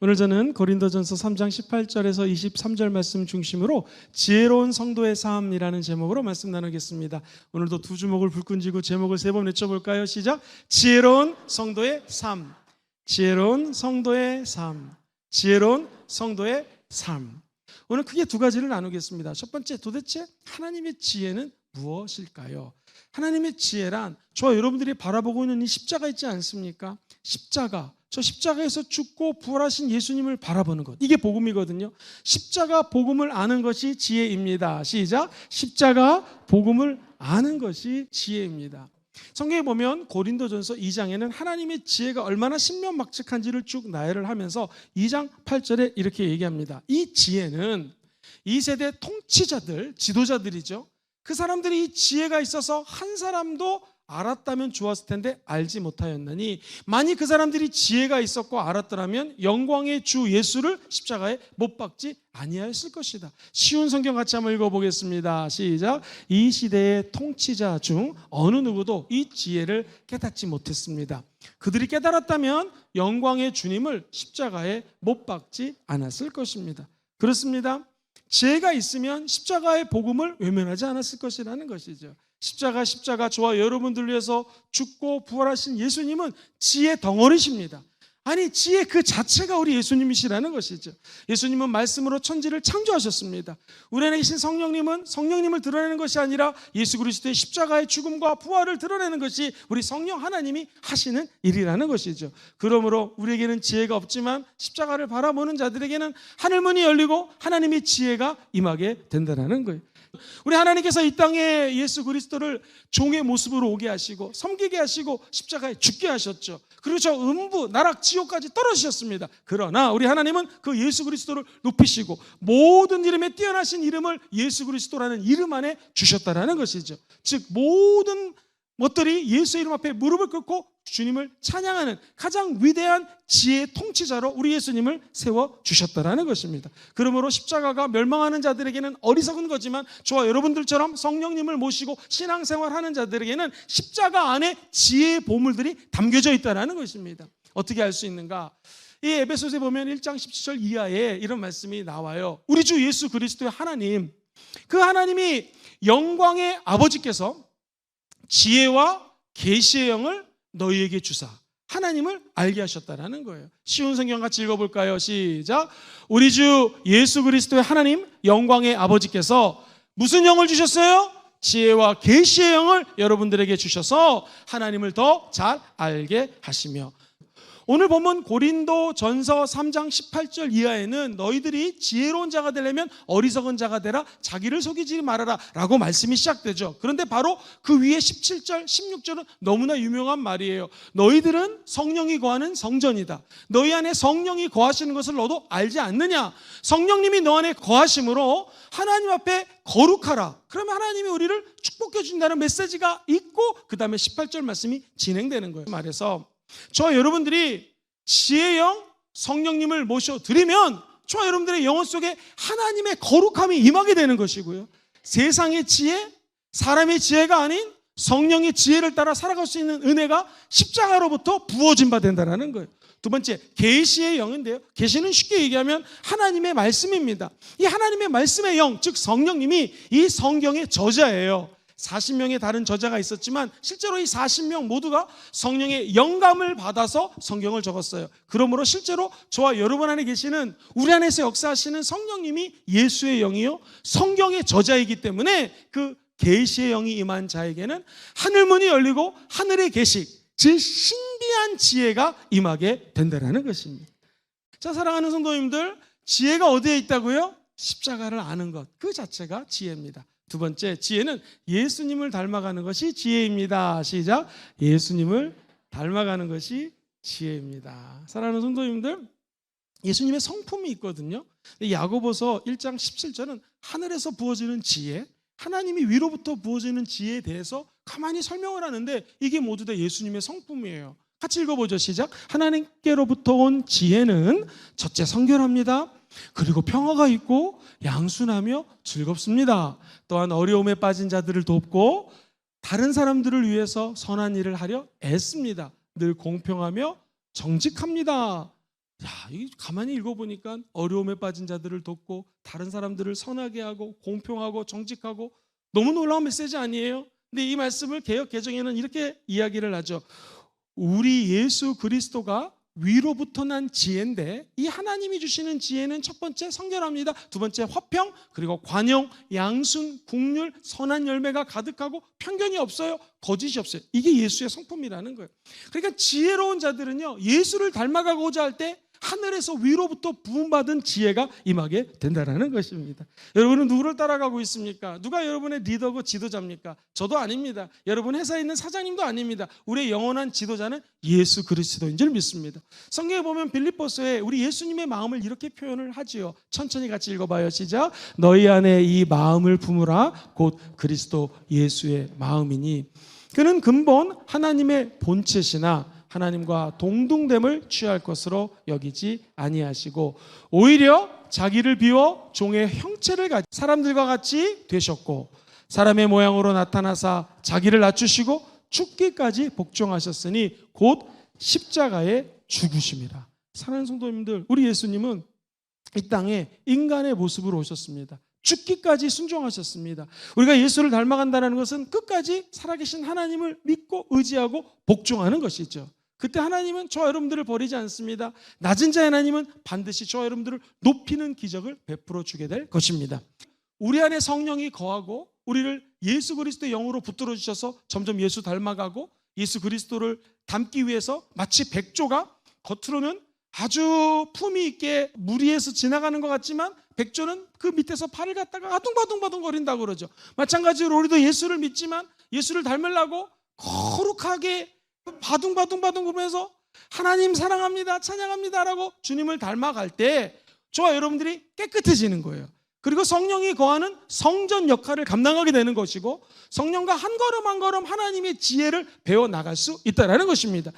오늘 저는 고린도전서 3장 18절에서 23절 말씀 중심으로 지혜로운 성도의 삶이라는 제목으로 말씀 나누겠습니다. 오늘도 두 주먹을 불끈 쥐고 제목을 세 번 외쳐볼까요? 시작! 지혜로운 성도의 삶, 지혜로운 성도의 삶, 지혜로운 성도의 삶. 오늘 크게 두 가지를 나누겠습니다. 첫 번째, 도대체 하나님의 지혜는 무엇일까요? 하나님의 지혜란 저와 여러분들이 바라보고 있는 이 십자가 있지 않습니까? 십자가, 저 십자가에서 죽고 부활하신 예수님을 바라보는 것, 이게 복음이거든요. 십자가 복음을 아는 것이 지혜입니다. 시작! 십자가 복음을 아는 것이 지혜입니다. 성경에 보면 고린도전서 2장에는 하나님의 지혜가 얼마나 신명막측한지를 쭉 나열을 하면서 2장 8절에 이렇게 얘기합니다. 이 지혜는 이 세대 통치자들, 지도자들이죠. 그 사람들이 이 지혜가 있어서 한 사람도 알았다면 좋았을 텐데 알지 못하였느니, 만일 그 사람들이 지혜가 있었고 알았더라면 영광의 주 예수를 십자가에 못 박지 아니하였을 것이다. 쉬운 성경 같이 한번 읽어보겠습니다. 시작! 이 시대의 통치자 중 어느 누구도 이 지혜를 깨닫지 못했습니다. 그들이 깨달았다면 영광의 주님을 십자가에 못 박지 않았을 것입니다. 그렇습니다. 지혜가 있으면 십자가의 복음을 외면하지 않았을 것이라는 것이죠. 십자가 저와 여러분들 위해서 죽고 부활하신 예수님은 지혜 덩어리십니다. 아니, 지혜 그 자체가 우리 예수님이시라는 것이죠. 예수님은 말씀으로 천지를 창조하셨습니다. 우리 안에 계신 성령님은 성령님을 드러내는 것이 아니라 예수 그리스도의 십자가의 죽음과 부활을 드러내는 것이 우리 성령 하나님이 하시는 일이라는 것이죠. 그러므로 우리에게는 지혜가 없지만 십자가를 바라보는 자들에게는 하늘문이 열리고 하나님의 지혜가 임하게 된다는 거예요. 우리 하나님께서 이 땅에 예수 그리스도를 종의 모습으로 오게 하시고 섬기게 하시고 십자가에 죽게 하셨죠. 그리고 저 음부, 나락, 지옥까지 떨어지셨습니다. 그러나 우리 하나님은 그 예수 그리스도를 높이시고 모든 이름에 뛰어나신 이름을 예수 그리스도라는 이름 안에 주셨다라는 것이죠. 즉 모든 것들이 예수 이름 앞에 무릎을 꿇고 주님을 찬양하는 가장 위대한 지혜의 통치자로 우리 예수님을 세워주셨다라는 것입니다. 그러므로 십자가가 멸망하는 자들에게는 어리석은 거지만 저와 여러분들처럼 성령님을 모시고 신앙생활하는 자들에게는 십자가 안에 지혜의 보물들이 담겨져 있다는 것입니다. 어떻게 알 수 있는가? 이 에베소서에 보면 1장 17절 이하에 이런 말씀이 나와요. 우리 주 예수 그리스도의 하나님, 그 하나님이 영광의 아버지께서 지혜와 계시의 영을 너희에게 주사 하나님을 알게 하셨다라는 거예요. 쉬운 성경 같이 읽어볼까요? 시작! 우리 주 예수 그리스도의 하나님 영광의 아버지께서 무슨 영을 주셨어요? 지혜와 계시의 영을 여러분들에게 주셔서 하나님을 더 잘 알게 하시며. 오늘 본문 고린도전서 3장 18절 이하에는 너희들이 지혜로운 자가 되려면 어리석은 자가 되라, 자기를 속이지 말아라 라고 말씀이 시작되죠. 그런데 바로 그 위에 17절, 16절은 너무나 유명한 말이에요. 너희들은 성령이 거하는 성전이다. 너희 안에 성령이 거하시는 것을 너도 알지 않느냐? 성령님이 너 안에 거하심으로 하나님 앞에 거룩하라. 그러면 하나님이 우리를 축복해 준다는 메시지가 있고 그 다음에 18절 말씀이 진행되는 거예요. 말해서 저와 여러분들이 지혜의 영 성령님을 모셔드리면 저와 여러분들의 영혼 속에 하나님의 거룩함이 임하게 되는 것이고요, 세상의 지혜, 사람의 지혜가 아닌 성령의 지혜를 따라 살아갈 수 있는 은혜가 십자가로부터 부어진 바 된다는 거예요. 두 번째, 계시의 영인데요, 계시는 쉽게 얘기하면 하나님의 말씀입니다. 이 하나님의 말씀의 영, 즉 성령님이 이 성경의 저자예요. 40명의 다른 저자가 있었지만 실제로 이 40명 모두가 성령의 영감을 받아서 성경을 적었어요. 그러므로 실제로 저와 여러분 안에 계시는, 우리 안에서 역사하시는 성령님이 예수의 영이요 성경의 저자이기 때문에 그 계시의 영이 임한 자에게는 하늘문이 열리고 하늘의 계시, 즉 신비한 지혜가 임하게 된다는 것입니다. 자, 사랑하는 성도님들, 지혜가 어디에 있다고요? 십자가를 아는 것, 그 자체가 지혜입니다. 두 번째, 지혜는 예수님을 닮아가는 것이 지혜입니다. 시작! 예수님을 닮아가는 것이 지혜입니다. 사랑하는 성도님들, 예수님의 성품이 있거든요. 야고보서 1장 17절은 하늘에서 부어지는 지혜, 하나님이 위로부터 부어지는 지혜에 대해서 가만히 설명을 하는데 이게 모두 다 예수님의 성품이에요. 같이 읽어보죠. 시작! 하나님께로부터 온 지혜는 첫째 성결합니다. 그리고 평화가 있고 양순하며 즐겁습니다. 또한 어려움에 빠진 자들을 돕고 다른 사람들을 위해서 선한 일을 하려 애씁니다. 늘 공평하며 정직합니다. 이 가만히 읽어보니까 어려움에 빠진 자들을 돕고 다른 사람들을 선하게 하고 공평하고 정직하고 너무 놀라운 메시지 아니에요? 근데 이 말씀을 개역 개정에는 이렇게 이야기를 하죠. 우리 예수 그리스도가 위로부터 난 지혜인데 이 하나님이 주시는 지혜는 첫 번째 성결합니다. 두 번째 화평, 그리고 관용, 양순, 국률, 선한 열매가 가득하고 편견이 없어요. 거짓이 없어요. 이게 예수의 성품이라는 거예요. 그러니까 지혜로운 자들은요, 예수를 닮아가고자 할 때 하늘에서 위로부터 부음받은 지혜가 임하게 된다는 것입니다. 여러분은 누구를 따라가고 있습니까? 누가 여러분의 리더고 지도자입니까? 저도 아닙니다. 여러분 회사에 있는 사장님도 아닙니다. 우리의 영원한 지도자는 예수 그리스도인 줄 믿습니다. 성경에 보면 빌립보서에 우리 예수님의 마음을 이렇게 표현을 하지요. 천천히 같이 읽어봐요. 시작. 너희 안에 이 마음을 품으라. 곧 그리스도 예수의 마음이니 그는 근본 하나님의 본체시나 하나님과 동등됨을 취할 것으로 여기지 아니하시고 오히려 자기를 비워 종의 형체를 가진 사람들과 같이 되셨고 사람의 모양으로 나타나사 자기를 낮추시고 죽기까지 복종하셨으니 곧 십자가에 죽으심이라. 사랑하는 성도님들, 우리 예수님은 이 땅에 인간의 모습으로 오셨습니다. 죽기까지 순종하셨습니다. 우리가 예수를 닮아간다는 것은 끝까지 살아계신 하나님을 믿고 의지하고 복종하는 것이죠. 그때 하나님은 저와 여러분들을 버리지 않습니다. 낮은 자의 하나님은 반드시 저와 여러분들을 높이는 기적을 베풀어 주게 될 것입니다. 우리 안에 성령이 거하고 우리를 예수 그리스도의 영으로 붙들어 주셔서 점점 예수 닮아가고 예수 그리스도를 닮기 위해서 마치 백조가 겉으로는 아주 품위 있게 물 위에서 지나가는 것 같지만 백조는 그 밑에서 팔을 갖다가 아둥바둥바둥 거린다고 그러죠. 마찬가지로 우리도 예수를 믿지만 예수를 닮으려고 거룩하게 바둥바둥 보면서 하나님 사랑합니다, 찬양합니다라고 주님을 닮아갈 때 저와 여러분들이 깨끗해지는 거예요. 그리고 성령이 거하는 성전 역할을 감당하게 되는 것이고 성령과 한 걸음 한 걸음 하나님의 지혜를 배워나갈 수 있다는 것입니다.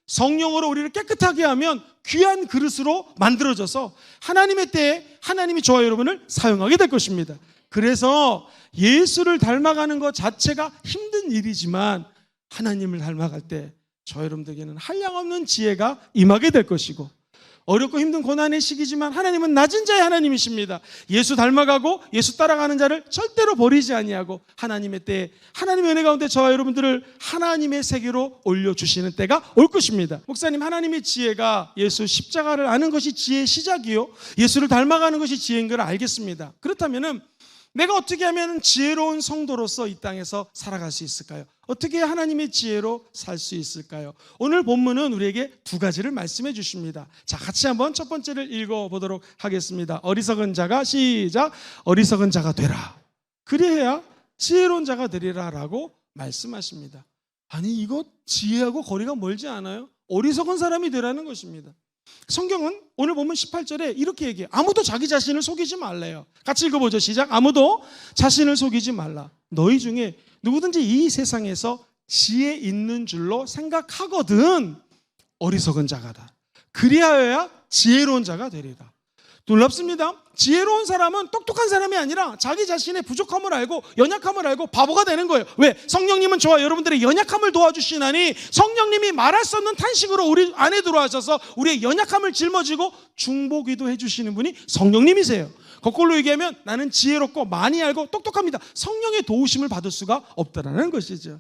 성령으로 우리를 깨끗하게 하면 귀한 그릇으로 만들어져서 하나님의 때에 하나님이 저와 여러분을 사용하게 될 것입니다. 그래서 예수를 닮아가는 것 자체가 힘든 일이지만 하나님을 닮아갈 때 저 여러분들에게는 한량없는 지혜가 임하게 될 것이고 어렵고 힘든 고난의 시기지만 하나님은 낮은 자의 하나님이십니다. 예수 닮아가고 예수 따라가는 자를 절대로 버리지 아니하고 하나님의 때에 하나님의 은혜 가운데 저와 여러분들을 하나님의 세계로 올려주시는 때가 올 것입니다. 목사님, 하나님의 지혜가 예수 십자가를 아는 것이 지혜의 시작이요 예수를 닮아가는 것이 지혜인 걸 알겠습니다. 그렇다면 내가 어떻게 하면 지혜로운 성도로서 이 땅에서 살아갈 수 있을까요? 어떻게 하나님의 지혜로 살 수 있을까요? 오늘 본문은 우리에게 두 가지를 말씀해 주십니다. 자, 같이 한번 첫 번째를 읽어보도록 하겠습니다. 어리석은 자가 시작 어리석은 자가 되라. 그래야 지혜로운 자가 되리라 라고 말씀하십니다. 아니, 이거 지혜하고 거리가 멀지 않아요? 어리석은 사람이 되라는 것입니다. 성경은 오늘 보면 18절에 이렇게 얘기해요. 아무도 자기 자신을 속이지 말래요. 같이 읽어보죠. 시작. 아무도 자신을 속이지 말라. 너희 중에 누구든지 이 세상에서 지혜 있는 줄로 생각하거든 어리석은 자가다. 그리하여야 지혜로운 자가 되리라. 놀랍습니다. 지혜로운 사람은 똑똑한 사람이 아니라 자기 자신의 부족함을 알고 연약함을 알고 바보가 되는 거예요. 왜? 성령님은 저와 여러분들의 연약함을 도와주시나니 성령님이 말할 수 없는 탄식으로 우리 안에 들어와셔서 우리의 연약함을 짊어지고 중보기도 해주시는 분이 성령님이세요. 거꾸로 얘기하면 나는 지혜롭고 많이 알고 똑똑합니다. 성령의 도우심을 받을 수가 없다는 것이죠.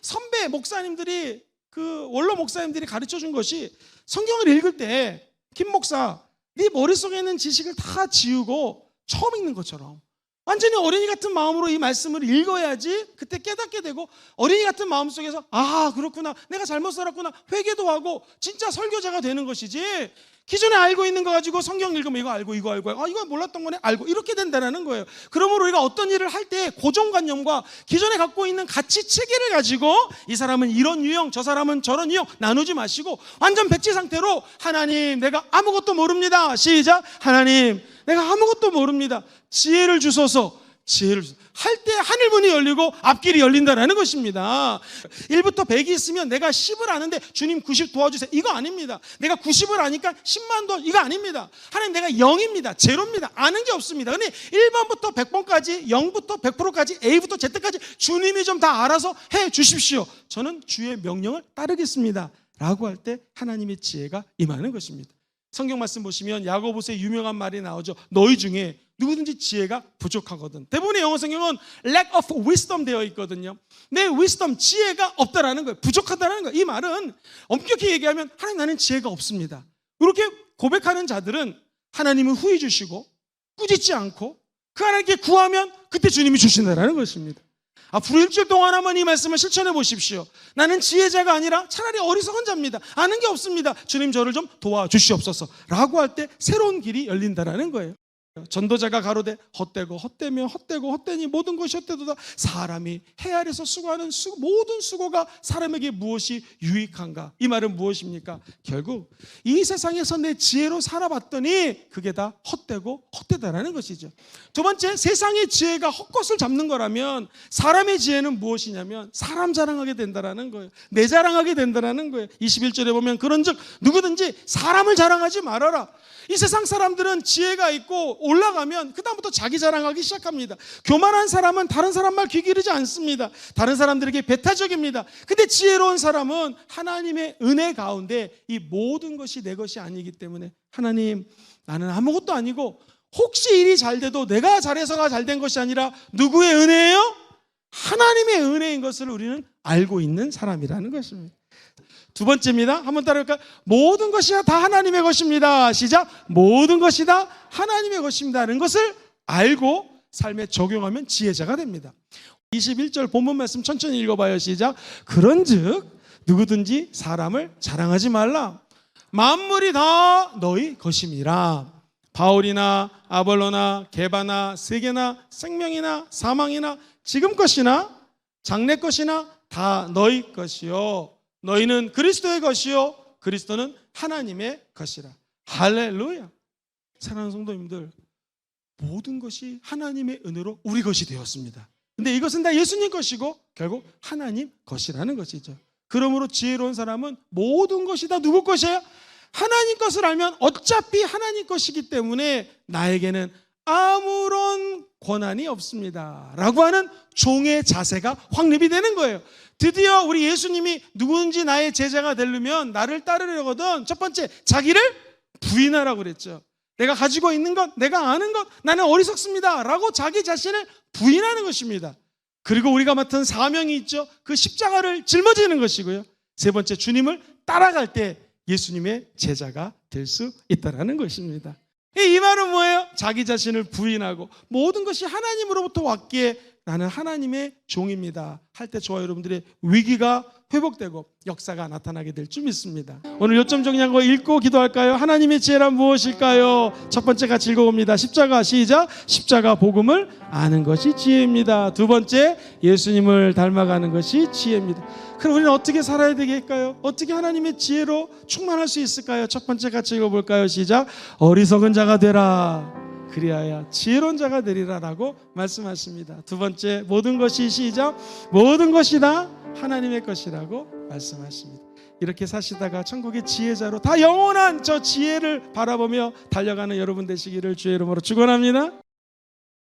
선배 목사님들이 원로 목사님들이 가르쳐준 것이 성경을 읽을 때 김 목사 네 머릿속에 있는 지식을 다 지우고 처음 읽는 것처럼 완전히 어린이 같은 마음으로 이 말씀을 읽어야지 그때 깨닫게 되고 어린이 같은 마음 속에서 아 그렇구나 내가 잘못 살았구나 회개도 하고 진짜 설교자가 되는 것이지 기존에 알고 있는 거 가지고 성경 읽으면 이거 알고 아 이거 몰랐던 거네 알고 이렇게 된다는 거예요. 그러므로 우리가 어떤 일을 할 때 고정관념과 기존에 갖고 있는 가치 체계를 가지고 이 사람은 이런 유형 저 사람은 저런 유형 나누지 마시고 완전 백지 상태로 하나님 내가 아무것도 모릅니다. 시작. 하나님 내가 아무것도 모릅니다. 지혜를 주소서. 할 때 하늘문이 열리고 앞길이 열린다는 것입니다. 1부터 100이 있으면 내가 10을 아는데 주님 90 도와주세요. 이거 아닙니다. 내가 90을 아니까 10만 도 이거 아닙니다. 하나님 내가 0입니다. 제로입니다. 아는 게 없습니다. 근데 1번부터 100번까지 0부터 100%까지 A부터 Z까지 주님이 좀 다 알아서 해 주십시오. 저는 주의 명령을 따르겠습니다. 라고 할 때 하나님의 지혜가 임하는 것입니다. 성경 말씀 보시면 야고보서의 유명한 말이 나오죠. 너희 중에 누구든지 지혜가 부족하거든. 대부분의 영어 성경은 lack of wisdom 되어 있거든요. 내 wisdom, 지혜가 없다라는 거예요. 부족하다는 거예요. 이 말은 엄격히 얘기하면 하나님 나는 지혜가 없습니다. 이렇게 고백하는 자들은 하나님은 후히 주시고 꾸짖지 않고 그 하나님께 구하면 그때 주님이 주신다라는 것입니다. 앞으로 일주일 동안 한번 이 말씀을 실천해 보십시오. 나는 지혜자가 아니라 차라리 어리석은 자입니다. 아는 게 없습니다. 주님 저를 좀 도와주시옵소서 라고 할 때 새로운 길이 열린다라는 거예요. 전도자가 가로되 헛되고 헛되며 헛되고 헛되니 모든 것이 헛되도다. 사람이 해 아래서 수고하는 모든 수고가 사람에게 무엇이 유익한가? 이 말은 무엇입니까? 결국 이 세상에서 내 지혜로 살아봤더니 그게 다 헛되고 헛되다라는 것이죠. 두 번째, 세상의 지혜가 헛것을 잡는 거라면 사람의 지혜는 무엇이냐면 사람 자랑하게 된다라는 거예요. 내 자랑하게 된다라는 거예요. 21절에 보면 그런즉 누구든지 사람을 자랑하지 말아라. 이 세상 사람들은 지혜가 있고 올라가면 그다음부터 자기 자랑하기 시작합니다. 교만한 사람은 다른 사람 말 귀 기르지 않습니다. 다른 사람들에게 배타적입니다. 근데 지혜로운 사람은 하나님의 은혜 가운데 이 모든 것이 내 것이 아니기 때문에 하나님 나는 아무것도 아니고 혹시 일이 잘 돼도 내가 잘해서가 잘 된 것이 아니라 누구의 은혜예요? 하나님의 은혜인 것을 우리는 알고 있는 사람이라는 것입니다. 두 번째입니다. 한번 따라할까요? 모든 것이 다 하나님의 것입니다. 시작. 모든 것이 다 하나님의 것입니다라는 것을 알고 삶에 적용하면 지혜자가 됩니다. 21절 본문 말씀 천천히 읽어봐요. 시작. 그런즉 누구든지 사람을 자랑하지 말라. 만물이 다 너희 것임이라. 바울이나 아볼로나 게바나 세계나 생명이나 사망이나 지금 것이나 장래 것이나 다 너희 것이요 너희는 그리스도의 것이요 그리스도는 하나님의 것이라. 할렐루야. 사랑하는 성도님들, 모든 것이 하나님의 은혜로 우리 것이 되었습니다. 근데 이것은 다 예수님 것이고 결국 하나님 것이라는 것이죠. 그러므로 지혜로운 사람은 모든 것이 다 누구 것이에요? 하나님 것을 알면 어차피 하나님 것이기 때문에 나에게는 아무런 권한이 없습니다 라고 하는 종의 자세가 확립이 되는 거예요. 드디어 우리 예수님이 누구든지 나의 제자가 되려면 나를 따르려거든 첫 번째 자기를 부인하라고 그랬죠. 내가 가지고 있는 것, 내가 아는 것, 나는 어리석습니다 라고 자기 자신을 부인하는 것입니다. 그리고 우리가 맡은 사명이 있죠. 그 십자가를 짊어지는 것이고요. 세 번째, 주님을 따라갈 때 예수님의 제자가 될 수 있다는 것입니다. 이 말은 뭐예요? 자기 자신을 부인하고 모든 것이 하나님으로부터 왔기에 나는 하나님의 종입니다 할 때 저와 여러분들의 위기가 회복되고 역사가 나타나게 될 줄 믿습니다. 오늘 요점 정리한 거 읽고 기도할까요? 하나님의 지혜란 무엇일까요? 첫 번째 같이 읽어봅니다. 십자가. 시작. 십자가 복음을 아는 것이 지혜입니다. 두 번째, 예수님을 닮아가는 것이 지혜입니다. 그럼 우리는 어떻게 살아야 되겠까요? 어떻게 하나님의 지혜로 충만할 수 있을까요? 첫 번째 같이 읽어볼까요? 시작. 어리석은 자가 되라. 그리하여 지혜로운 자가 되리라 라고 말씀하십니다. 두 번째, 모든 것이 시작. 모든 것이 다 하나님의 것이라고 말씀하십니다. 이렇게 사시다가 천국의 지혜자로 다 영원한 저 지혜를 바라보며 달려가는 여러분 되시기를 주의 이름으로 축원합니다.